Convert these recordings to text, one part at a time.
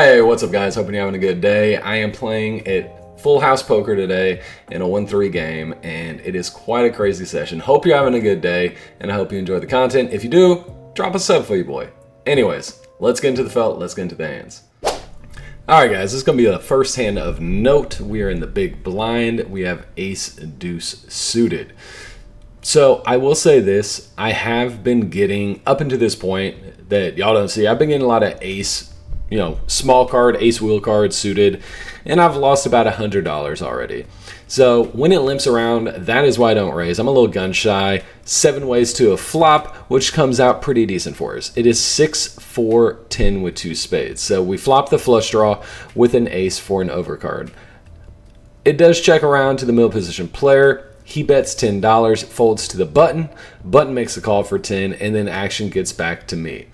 Hey, what's up guys? Hoping you're having a good day. I am playing at Full House Poker today in a 1-3 game, and it is quite a crazy session. Hope you're having a good day, and I hope you enjoy the content. If you do, drop a sub for you, boy. Anyways, let's get into the felt, let's get into the hands. Alright guys, this is going to be the first hand of note. We are in the big blind. We have ace deuce suited. So I will say this, I have been getting, up until this point that y'all don't see, I've been getting a lot of ace, small card, ace wheel card suited, and I've lost about $100 already. So when it limps around, that is why I don't raise. I'm a little gun shy. 7 ways to a flop, which comes out pretty decent for us. It is 6-4-10 with 2 spades. So we flop the flush draw with an ace for an overcard. It does check around to the middle position player. He bets $10, folds to the button. Button makes a call for 10, and then action gets back to me.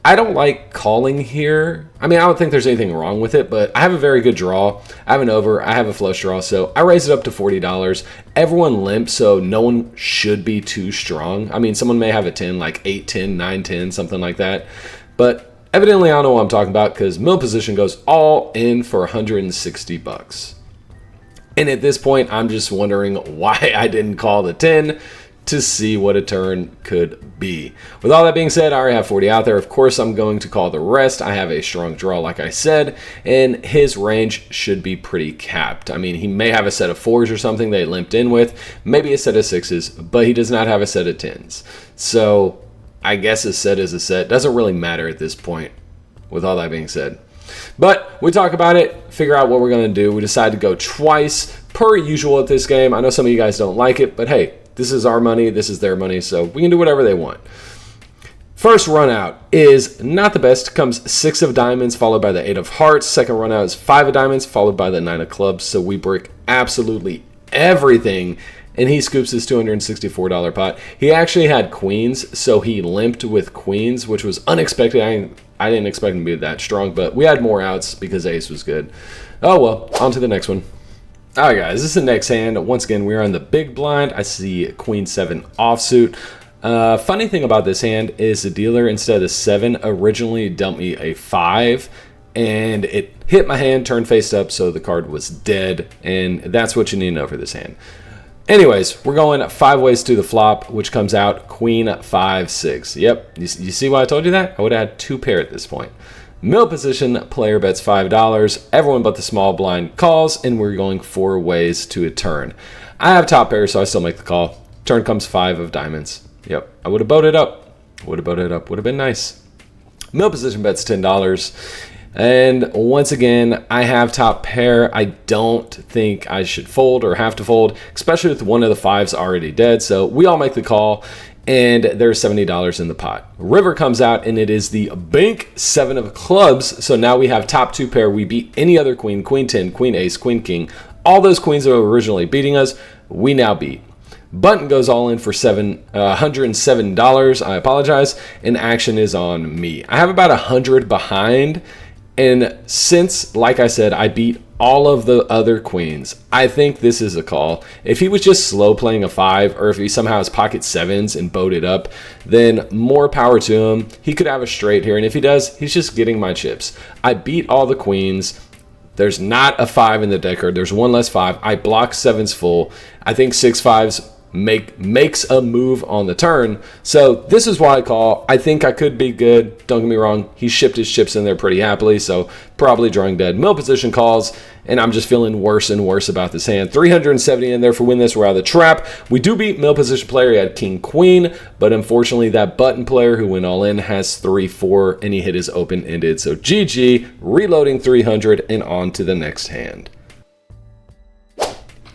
I don't like calling here. I mean, I don't think there's anything wrong with it, but I have a very good draw. I have an over, I have a flush draw, so I raise it up to $40. Everyone limps, so no one should be too strong. I mean, someone may have a 10, like 8-10, 9-10, something like that. But evidently, I don't know what I'm talking about because middle position goes all in for 160 bucks. And at this point, I'm just wondering why I didn't call the 10 to see what a turn could be. With all that being said, I already have 40 out there. Of course, I'm going to call the rest. I have a strong draw, like I said, and his range should be pretty capped. I mean, he may have a set of 4s or something they limped in with, maybe a set of 6s, but he does not have a set of 10s. So I guess a set is a set. Doesn't really matter at this point, with all that being said. But we talk about it, figure out what we're going to do. We decide to go twice per usual at this game. I know some of you guys don't like it, but hey, this is our money, this is their money, so we can do whatever they want. First run out is not the best. Comes 6 of diamonds followed by the 8 of hearts. Second run out is 5 of diamonds followed by the 9 of clubs. So we break absolutely everything, and he scoops his $264 pot. He actually had queens, so he limped with queens, which was unexpected. I didn't expect him to be that strong, but we had more outs because ace was good. Oh well, on to the next one. All right, guys, this is the next hand. Once again, we're on the big blind. I see queen 7 offsuit. Funny thing about this hand is the dealer, instead of 7, originally dealt me a 5, and it hit my hand, turned face up, so the card was dead, and that's what you need to know for this hand. Anyways, we're going 5 ways to the flop, which comes out queen 5 6. Yep, you see why I told you that? I would have had 2 pair at this point. Middle position player bets $5. Everyone but the small blind calls, and we're going 4 ways to a turn. I have top pair, so I still make the call. Turn comes 5 of diamonds. Yep, I would have boated up. Would have been nice. Middle position bets $10. And once again, I have top pair. I don't think I should fold or have to fold, especially with one of the 5s already dead. So we all make the call, and there's $70 in the pot. River comes out, and it is the bank 7 of clubs. So now we have top 2 pair. We beat any other queen, queen 10, queen ace, queen king. All those queens that were originally beating us, we now beat. Button goes all in for $107. I apologize. And action is on me. I have about 100 behind. And since, like I said, I beat all of the other queens, I think this is a call. If he was just slow playing a 5, or if he somehow has pocket 7s and boated up, then more power to him. He could have a straight here, and if he does, he's just getting my chips. I beat all the queens. There's not a 5 in the deck card. There's 1 less 5. I block 7s full. I think 6 5s makes a move on the turn. So this is why I call. I think I could be good. Don't get me wrong. He shipped his chips in there pretty happily, so probably drawing dead. Middle position calls, and I'm just feeling worse and worse about this hand. 370 in there for win this. We're out of the trap. We do beat middle position player. He had king queen, but unfortunately that button player who went all in has 3-4, and he hit his open-ended. So GG, reloading 300, and on to the next hand.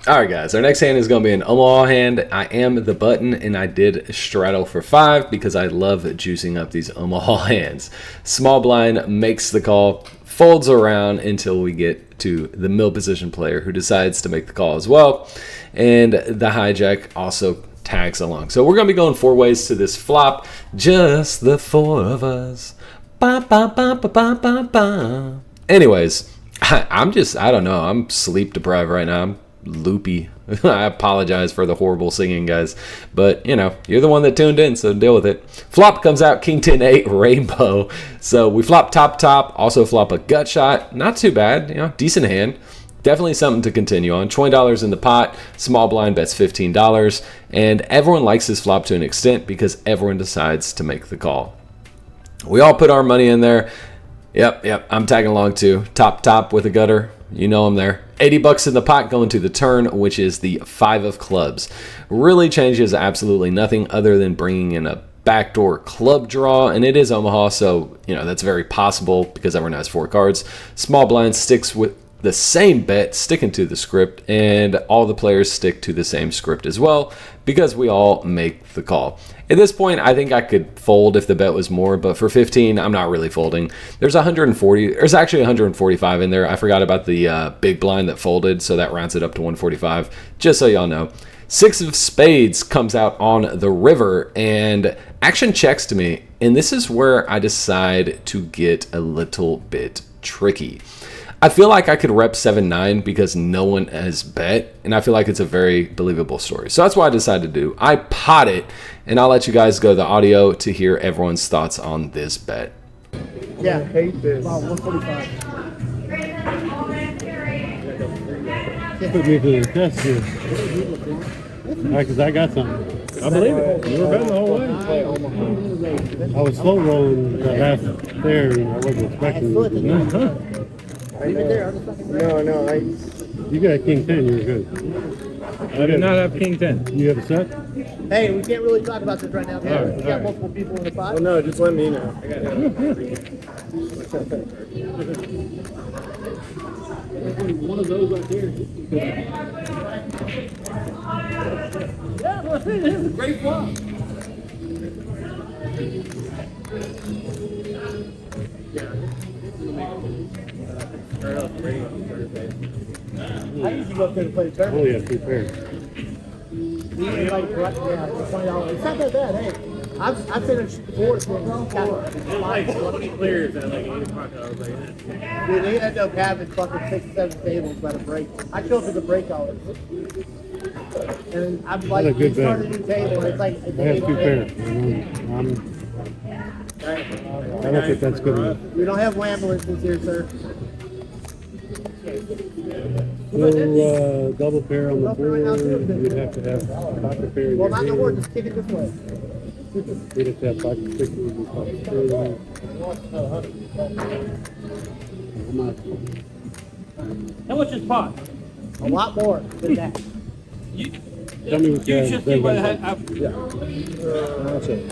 Alright guys, our next hand is going to be an Omaha hand. I am the button, and I did straddle for 5 because I love juicing up these Omaha hands. Small blind makes the call, folds around until we get to the middle position player who decides to make the call as well. And the hijack also tags along. So we're going to be going 4 ways to this flop. Just the 4 of us. Ba, ba, ba, ba, ba, ba, ba. Anyways, I don't know. I'm sleep deprived right now. I'm loopy. I apologize for the horrible singing, guys. But, you know, you're the one that tuned in, so deal with it. Flop comes out King 10-8 Rainbow. So we flop top, also flop a gut shot. Not too bad, you know, decent hand. Definitely something to continue on. $20 in the pot. Small blind bets $15. And everyone likes this flop to an extent because everyone decides to make the call. We all put our money in there. Yep, I'm tagging along too. Top with a gutter. You know I'm there. $80 in the pot going to the turn, which is the 5 of clubs. Really changes absolutely nothing other than bringing in a backdoor club draw, and it is Omaha, so you know that's very possible because everyone has 4 cards. Small blind sticks with the same bet, sticking to the script, and all the players stick to the same script as well because we all make the call. At this point, I think I could fold if the bet was more, but for 15, I'm not really folding. There's actually 145 in there. I forgot about the big blind that folded, so that rounds it up to 145, just so y'all know. 6 of spades comes out on the river, and action checks to me, and this is where I decide to get a little bit tricky. I feel like I could rep 7-9 because no one has bet, and I feel like it's a very believable story. So that's what I decided to do. I pot it, and I'll let you guys go to the audio to hear everyone's thoughts on this bet. Yeah, I hate this. Wow, 145. Put me to the test here. Because I got something. I believe it. You were betting the whole way. I was slow rolling the last there, and I wasn't expecting it. Leave it there. No, You got King 10, you're good. I do not have King 10. You have a set? Hey, we can't really talk about this right now. All right, We got multiple people in the pot. Well, no, just let me know. I got it. One of those right there. Yeah, well, this is a great flop. I usually go up there to play the I tournament. only have 2 pairs. We like, yeah, for $20. It's not that bad, hey. I've seen it shoot the board for Like 20 players at like 8 o'clock. I was like, Dude, they end up having fucking 6, 7 tables by the break. I show up at the break hours. And I'm like, That's a good we start a bet. new table, and it's like, I have 2 pairs. I don't think that's good enough. We don't have ambulances here, sir. No double pair on the board. You'd have to have pocket pair in Well, your not no more, hand. just kick it this way. You'd have to have pocket sixes and pocket pair. How much is pot? A lot more than that. Tell me what You you should see what I had. That's it.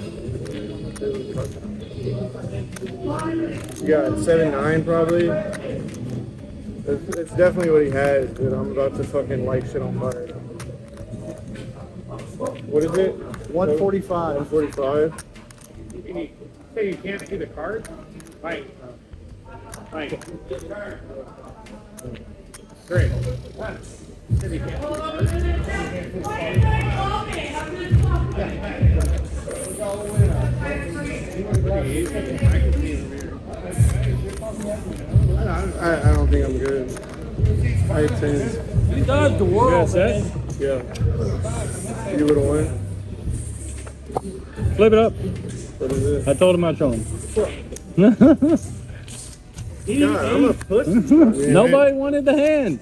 you got 7-9 probably. It's definitely what he has, dude. I'm about to fucking light shit on fire. What is it? 145. 145? Say you can't see the card? Right. Great. I don't think I'm good. I hate 10s. He does the world. Yeah. You would have won. Flip it up. What is this? I told him I'd show him. God, I'm a pussy. Nobody wanted the hand.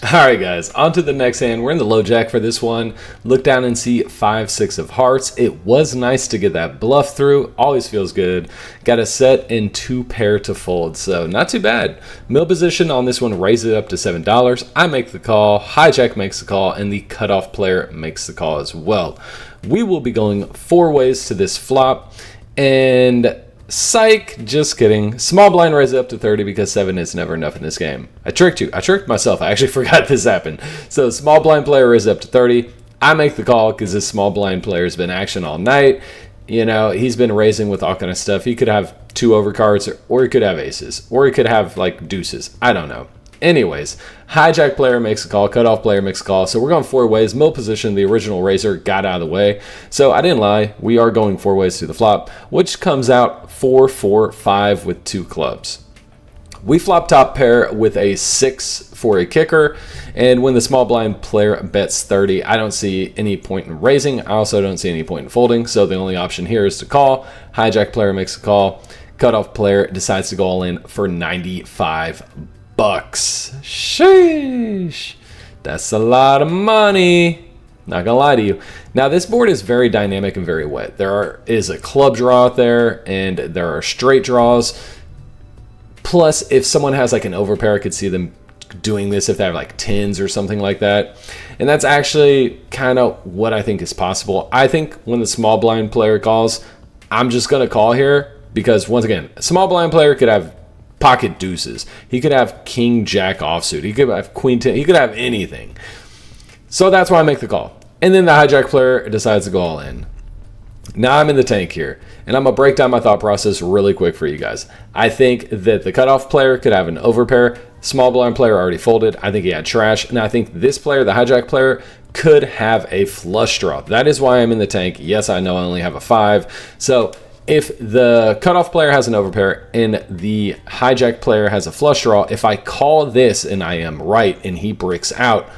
Alright guys, on to the next hand. We're in the low jack for this one. Look down and see 5-6 of hearts. It was nice to get that bluff through. Always feels good. Got a set and 2 pair to fold, so not too bad. Mill position on this one, raise it up to $7. I make the call, hijack makes the call, and the cutoff player makes the call as well. We will be going 4 ways to this flop, and psych, just kidding. Small blind raise it up to 30 because 7 is never enough in this game. I tricked you. I tricked myself. I actually forgot this happened. So small blind player raise it up to 30. I make the call because this small blind player has been action all night. You know, he's been raising with all kind of stuff. He could have 2 overcards, or he could have aces, or he could have like deuces. I don't know. Anyways, hijack player makes a call, cutoff player makes a call. So we're going 4 ways. Mill position, the original raiser got out of the way. So I didn't lie. We are going 4 ways to the flop, which comes out 4-4-5 with 2 clubs. We flop top pair with a 6 for a kicker, and when the small blind player bets 30, I don't see any point in raising. I also don't see any point in folding, so the only option here is to call. Hijack player makes a call. Cutoff player decides to go all in for 95 bucks. Sheesh. That's a lot of money. Not gonna lie to you. Now this board is very dynamic and very wet. There is a club draw out there, and there are straight draws. Plus, if someone has like an overpair, I could see them doing this if they have like tens or something like that. And that's actually kind of what I think is possible. I think when the small blind player calls, I'm just gonna call here because once again, a small blind player could have pocket deuces. He could have king jack offsuit. He could have queen 10. He could have anything. So that's why I make the call. And then the hijack player decides to go all in. Now I'm in the tank here, and I'm going to break down my thought process really quick for you guys. I think that the cutoff player could have an overpair. Small blind player already folded. I think he had trash. And I think this player, the hijack player, could have a flush draw. That is why I'm in the tank. Yes, I know I only have a 5. So if the cutoff player has an overpair and the hijack player has a flush draw, if I call this and I am right and he bricks out,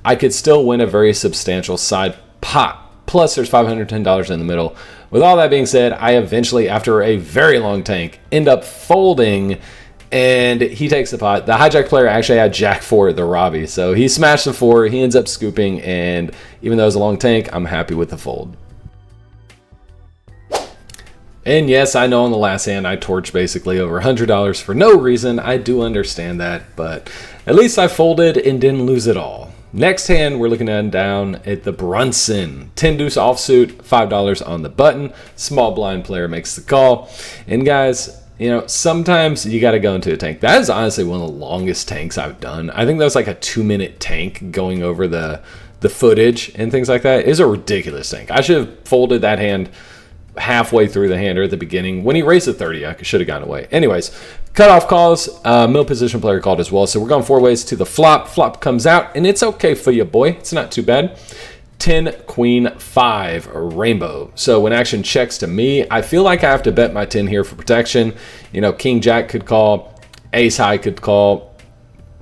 I could still win a very substantial side pot. Plus, there's $510 in the middle. With all that being said, I eventually, after a very long tank, end up folding, and he takes the pot. The hijack player actually had Jack 4 at the Robbie, so he smashed the 4. He ends up scooping, and even though it was a long tank, I'm happy with the fold. And yes, I know on the last hand I torched basically over $100 for no reason. I do understand that, but at least I folded and didn't lose it all. Next hand, we're looking at down at the Brunson. 10 deuce offsuit, $5 on the button. Small blind player makes the call. And guys, you know, sometimes you got to go into a tank. That is honestly one of the longest tanks I've done. I think that was like a 2-minute tank going over the footage and things like that. It is a ridiculous tank. I should have folded that hand halfway through the hand or at the beginning. When he raised the 30, I should have gone away. Anyways, cutoff calls, middle position player called as well. So we're going 4 ways to the flop. Flop comes out, and it's okay for you, boy. It's not too bad. 10, queen, 5, rainbow. So when action checks to me, I feel like I have to bet my 10 here for protection. You know, king jack could call, ace high could call,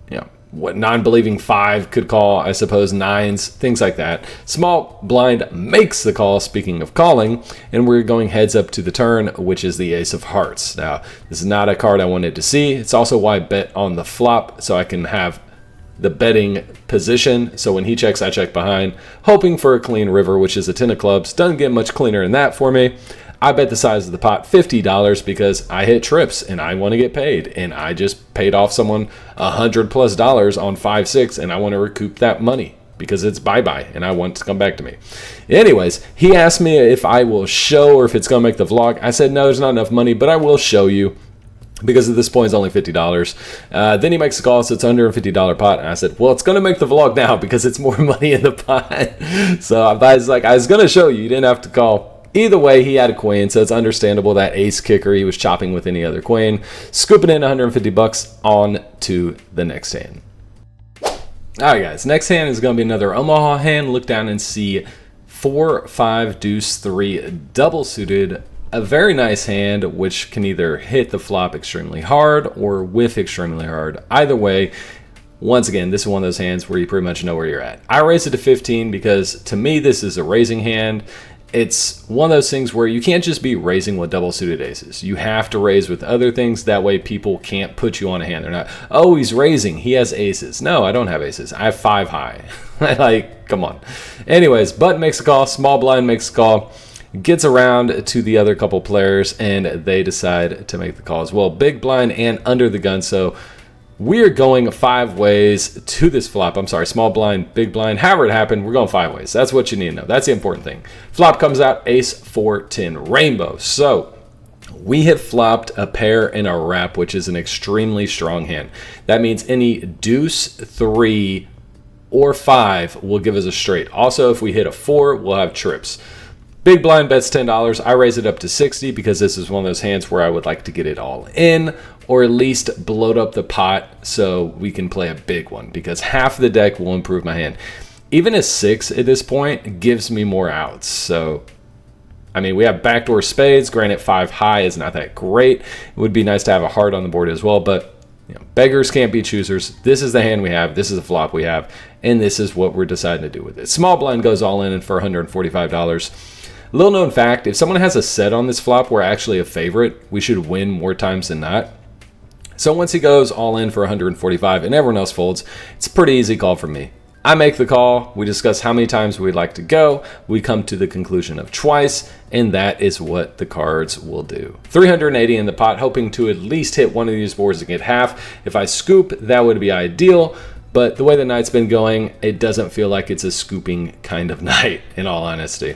you know, what non-believing 5 could call, I suppose, 9s, things like that. Small blind makes the call, speaking of calling, and we're going heads up to the turn, which is the ace of hearts. Now, this is not a card I wanted to see. It's also why I bet on the flop, so I can have the betting position. So when he checks, I check behind, hoping for a clean river, which is a 10 of clubs. Doesn't get much cleaner than that for me. I bet the size of the pot $50 because I hit trips and I want to get paid, and I just paid off someone $100+ on 5-6, and I want to recoup that money because it's bye-bye and I want it to come back to me. Anyways, he asked me if I will show or if it's going to make the vlog. I said, no, there's not enough money, but I will show you because at this point it's only $50. Then he makes a call, so it's under a $50 pot. And I said, well, it's going to make the vlog now because it's more money in the pot. So I was like, I was going to show you. You didn't have to call. Either way, he had a queen, so it's understandable that ace kicker he was chopping with any other queen. Scooping in 150 bucks on to the next hand. All right, guys. Next hand is going to be another Omaha hand. Look down and see 4, 5, deuce, 3, double suited. A very nice hand, which can either hit the flop extremely hard or whiff extremely hard. Either way, once again, this is one of those hands where you pretty much know where you're at. I raised it to 15 because to me, this is a raising hand. It's one of those things where you can't just be raising with double suited aces. You have to raise with other things. That way people can't put you on a hand. They're not, oh, he's raising, he has aces. No, I don't have aces. I have 5 high. Like, come on. Anyways, button makes a call. Small blind makes a call. Gets around to the other couple players, and they decide to make the call as well. Big blind and under the gun. So we're going 5 ways to this flop. I'm sorry, small blind, big blind, however it happened, we're going 5 ways. That's what you need to know. That's the important thing. Flop comes out, ace, 4, 10, rainbow. So we have flopped a pair and a wrap, which is an extremely strong hand. That means any deuce, 3, or 5 will give us a straight. Also, if we hit a 4, we'll have trips. Big blind bets $10. I raise it up to 60 because this is one of those hands where I would like to get it all in, or at least bloat up the pot so we can play a big one, because half the deck will improve my hand. Even a 6 at this point gives me more outs. So, I mean, we have backdoor spades. Granted, 5 high is not that great. It would be nice to have a heart on the board as well, but beggars can't be choosers. This is the hand we have. This is the flop we have. And this is what we're deciding to do with it. Small blind goes all in for $145. Little known fact, if someone has a set on this flop, we're actually a favorite. We should win more times than not. So once he goes all in for 145 and everyone else folds, it's a pretty easy call from me. I make the call, we discuss how many times we'd like to go, we come to the conclusion of twice, and that is what the cards will do. 380 in the pot, hoping to at least hit one of these boards and get half. If I scoop, that would be ideal, but the way the night's been going, it doesn't feel like it's a scooping kind of night, in all honesty.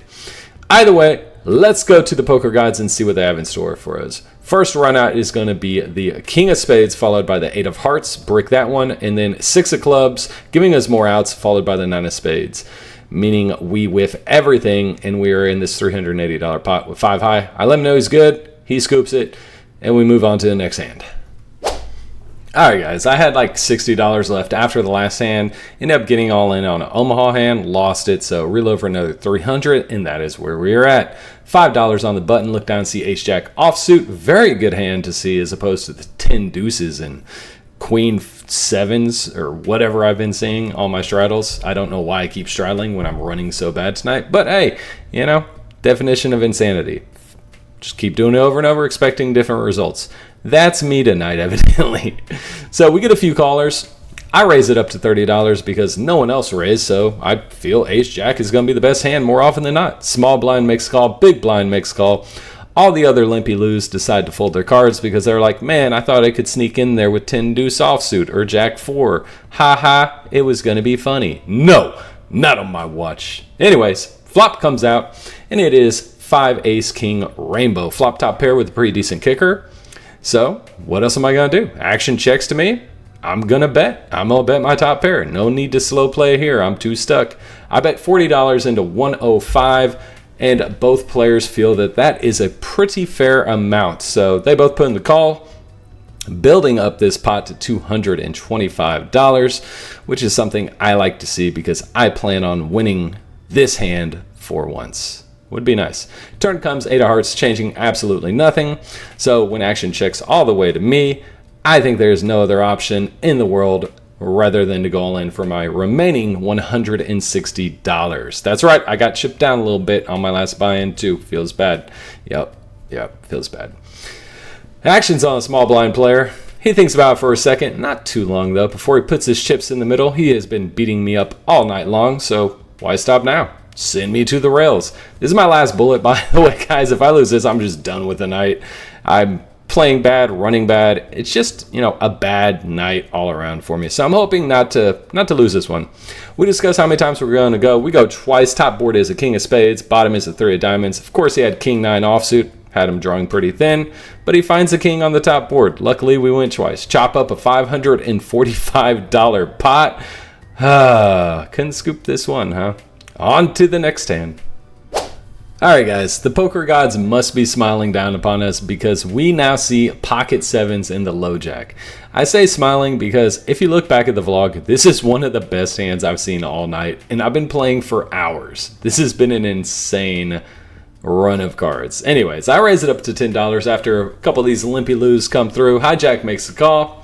Either way, let's go to the poker gods and see what they have in store for us. First run out is going to be the King of Spades, followed by the 8 of Hearts, brick that one, and then 6 of Clubs, giving us more outs, followed by the 9 of Spades, meaning we whiff everything, and we are in this $380 pot with 5 high. I let him know he's good, he scoops it, and we move on to the next hand. Alright guys, I had like $60 left after the last hand, ended up getting all in on an Omaha hand, lost it, so reload for another $300, and that is where we are at. $5 on the button, look down, see ace-jack offsuit, very good hand to see as opposed to the 10 deuces and queen sevens or whatever I've been seeing on my straddles. I don't know why I keep straddling when I'm running so bad tonight, but hey, you know, definition of insanity. Just keep doing it over and over, expecting different results. That's me tonight, evidently. So we get a few callers. I raise it up to $30 because no one else raised, so I feel ace-jack is going to be the best hand more often than not. Small blind makes a call, big blind makes a call. All the other limpy-loos decide to fold their cards because they're like, man, I thought I could sneak in there with 10 deuce offsuit or jack 4. Ha ha, it was going to be funny. No, not on my watch. Anyways, flop comes out, and it is 5 ace king rainbow. Flop top pair with a pretty decent kicker. So what else am I going to do? Action checks to me. I'm going to bet. I'm going to bet my top pair. No need to slow play here. I'm too stuck. I bet $40 into 105, and both players feel that that is a pretty fair amount. So they both put in the call, building up this pot to $225, which is something I like to see because I plan on winning this hand for once. Would be nice. Turn comes, 8 of Hearts, changing absolutely nothing. So when action checks all the way to me, I think there's no other option in the world rather than to go all in for my remaining $160. That's right, I got chipped down a little bit on my last buy-in too. Feels bad. Yep, feels bad. Action's on a small blind player. He thinks about it for a second, not too long though. Before he puts his chips in the middle, he has been beating me up all night long, so why stop now? Send me to the rails. This is my last bullet, by the way, guys. If I lose this, I'm just done with the night. I'm playing bad, running bad. It's just, you know, a bad night all around for me. So I'm hoping not to lose this one. We discuss how many times we're going to go. We go twice. Top board is a king of spades. Bottom is a 3 of diamonds. Of course, he had king 9 offsuit. Had him drawing pretty thin, but he finds a king on the top board. Luckily, we went twice. Chop up a $545 pot. Couldn't scoop this one, huh? On to the next hand. Alright guys, the poker gods must be smiling down upon us because we now see pocket sevens in the low jack. I say smiling because if you look back at the vlog, this is one of the best hands I've seen all night, and I've been playing for hours. This has been an insane run of cards. Anyways, I raise it up to $10 after a couple of these limpy loos come through. Hijack makes the call.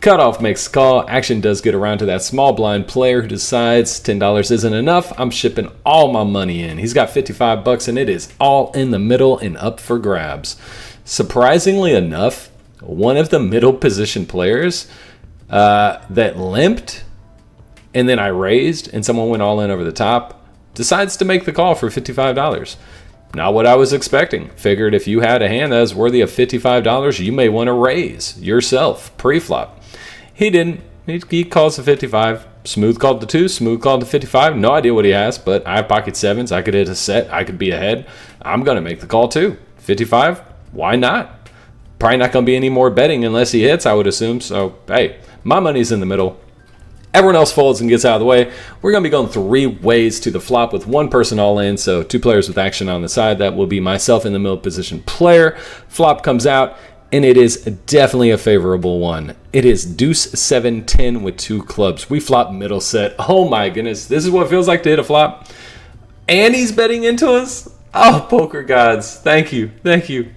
Cutoff makes a call. Action does get around to that small blind player who decides $10 isn't enough. I'm shipping all my money in. He's got 55 bucks and it is all in the middle and up for grabs. Surprisingly enough, one of the middle position players that limped and then I raised and someone went all in over the top decides to make the call for $55. Not what I was expecting. Figured if you had a hand that was worthy of $55, you may want to raise yourself pre-flop. He didn't. He calls the 55. Smooth called the 2. Smooth called the 55. No idea what he has, but I have pocket sevens. I could hit a set. I could be ahead. I'm going to make the call too. 55? Why not? Probably not going to be any more betting unless he hits, I would assume. So, hey, my money's in the middle. Everyone else folds and gets out of the way. We're going to be going 3 ways to the flop with one person all in, so 2 players with action on the side. That will be myself in the middle position player. Flop comes out, and it is definitely a favorable one. It is deuce 7-10 with 2 clubs. We flop middle set. Oh my goodness, this is what it feels like to hit a flop. And he's betting into us? Oh, poker gods, thank you, thank you.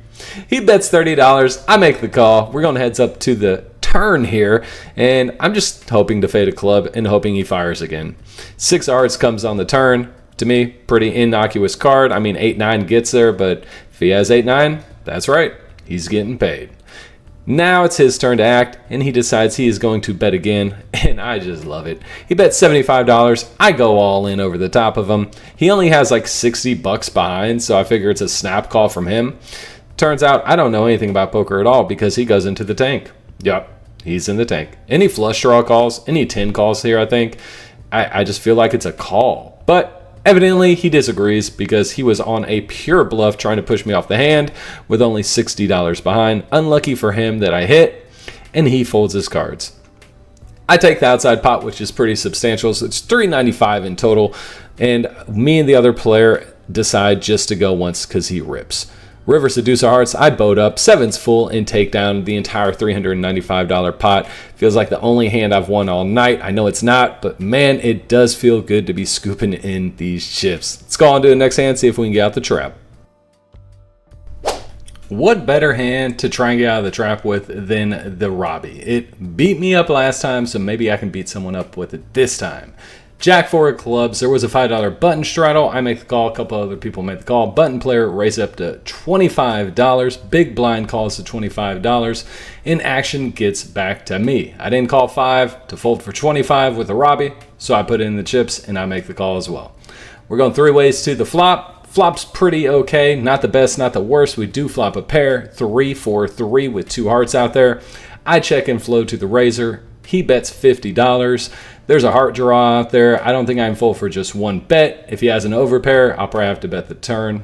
He bets $30. I make the call. We're going heads up to the turn here, and I'm just hoping to fade a club and hoping he fires again. 6 of hearts comes on the turn. To me, pretty innocuous card. I mean, 8-9 gets there, but if he has 8-9, that's right, he's getting paid. Now it's his turn to act, and he decides he is going to bet again, and I just love it. He bet $75. I go all in over the top of him. He only has like 60 bucks behind, so I figure it's a snap call from him. Turns out I don't know anything about poker at all because he goes into the tank. Yep, he's in the tank. Any flush draw calls, any 10 calls here, I think. I just feel like it's a call. But evidently he disagrees because he was on a pure bluff trying to push me off the hand with only $60 behind. Unlucky for him that I hit, and he folds his cards. I take the outside pot, which is pretty substantial, so it's $395 in total, and me and the other player decide just to go once because he rips. River Seducer Hearts, I boat up, 7's full, and take down the entire $395 pot. Feels like the only hand I've won all night. I know it's not, but man, it does feel good to be scooping in these chips. Let's go on to the next hand, see if we can get out the trap. What better hand to try and get out of the trap with than the Robbie? It beat me up last time, so maybe I can beat someone up with it this time. Jack 4 of clubs, there was a $5 button straddle. I make the call, a couple other people make the call. Button player raise up to $25. Big blind calls to $25. In action gets back to me. I didn't call 5 to fold for 25 with a Robbie, so I put in the chips and I make the call as well. We're going 3 ways to the flop. Flop's pretty okay, not the best, not the worst. We do flop a pair, 3-4-3 with 2 hearts out there. I check and flow to the raiser. He bets $50. There's a heart draw out there. I don't think I'm full for just one bet. If he has an overpair, I'll probably have to bet the turn,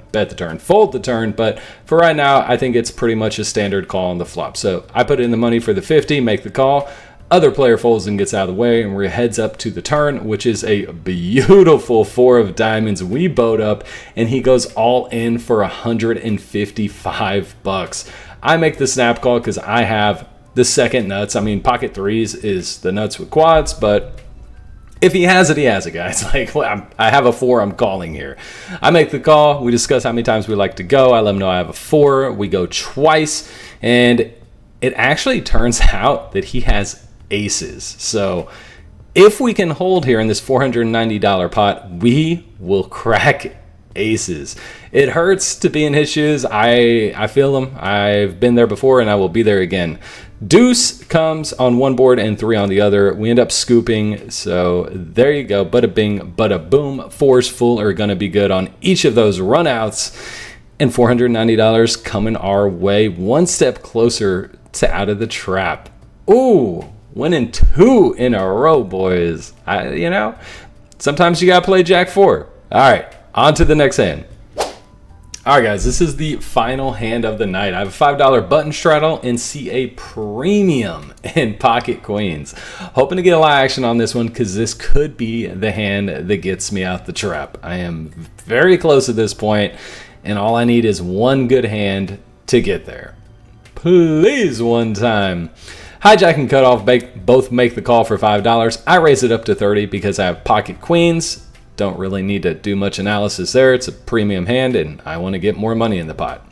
fold the turn. But for right now, I think it's pretty much a standard call on the flop. So I put in the money for the 50, make the call. Other player folds and gets out of the way, and we're heads up to the turn, which is a beautiful 4 of diamonds. We boat up, and he goes all in for $155. I make the snap call because I have the second nuts. I mean, pocket threes is the nuts with quads, but if he has it, he has it, guys. Like, I have a 4 I'm calling here. I make the call. We discuss how many times we like to go. I let him know I have a 4. We go twice, and it actually turns out that he has aces. So if we can hold here in this $490 pot, we will crack aces. It hurts to be in his shoes. I feel them. I've been there before, and I will be there again. Deuce comes on one board and 3 on the other. We end up scooping, so there you go. Bada bing, bada boom. 4s full are going to be good on each of those runouts. And $490 coming our way, one step closer to out of the trap. Ooh, winning 2 in a row, boys. Sometimes you got to play Jack 4. All right, on to the next hand. All right, guys, this is the final hand of the night. I have a $5 button straddle and see a premium in pocket queens. Hoping to get a lot of action on this one because this could be the hand that gets me out the trap. I am very close at this point, and all I need is one good hand to get there. Please, one time. Hijack and cutoff both make the call for $5. I raise it up to $30 because I have pocket queens. Don't really need to do much analysis there. It's a premium hand, and I want to get more money in the pot.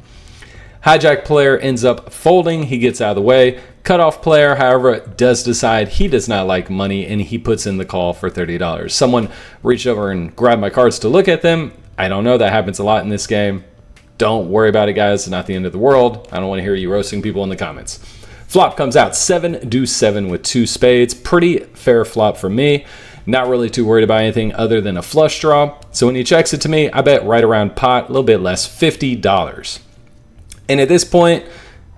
Hijack player ends up folding. He gets out of the way. Cutoff player, however, does decide he does not like money, and he puts in the call for $30. Someone reached over and grabbed my cards to look at them. I don't know. That happens a lot in this game. Don't worry about it, guys. It's not the end of the world. I don't want to hear you roasting people in the comments. Flop comes out 7 deuce 7 with 2 spades. Pretty fair flop for me. Not really too worried about anything other than a flush draw. So when he checks it to me, I bet right around pot, a little bit less, $50. And at this point,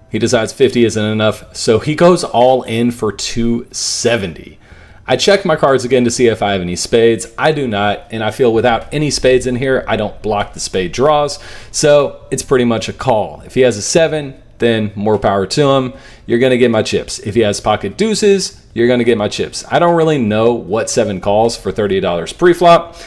he decides 50 isn't enough, so he goes all in for $270. I check my cards again to see if I have any spades. I do not, and I feel without any spades in here, I don't block the spade draws, so it's pretty much a call. If he has a 7, then more power to him. You're going to get my chips. If he has pocket deuces, you're going to get my chips. I don't really know what 7 calls for $30 pre-flop,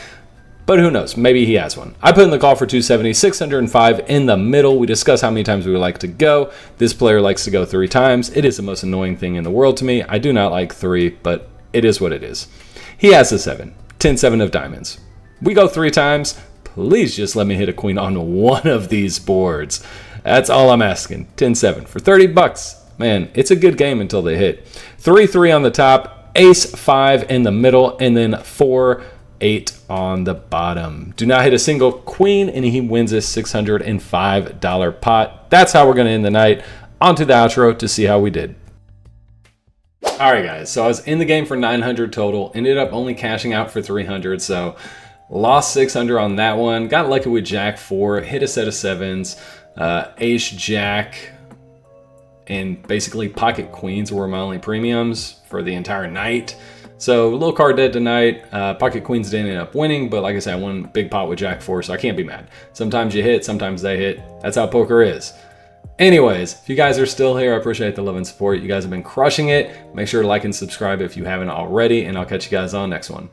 but who knows? Maybe he has one. I put in the call for $270, 605 in the middle. We discuss how many times we would like to go. This player likes to go 3 times. It is the most annoying thing in the world to me. I do not like 3, but it is what it is. He has a 7, 10-7 of diamonds. We go 3 times. Please just let me hit a queen on one of these boards. That's all I'm asking. 10-7 for $30. man, it's a good game until they hit. 3-3 on the top, ace 5 in the middle, and then 4-8 on the bottom. Do not hit a single queen, and he wins this $605 pot. That's how we're going to end the night. On to the outro to see how we did. All right, guys, so I was in the game for 900 total, ended up only cashing out for 300, so lost 600 on that one. Got lucky with Jack 4, hit a set of 7s, Ace Jack, and basically pocket queens were my only premiums for the entire night. So a little card dead tonight. Pocket queens didn't end up winning, but like I said, I won big pot with Jack 4, so I can't be mad. Sometimes you hit, sometimes they hit. That's how poker is. Anyways, if you guys are still here, I appreciate the love and support. You guys have been crushing it. Make sure to like and subscribe if you haven't already, and I'll catch you guys on the next one.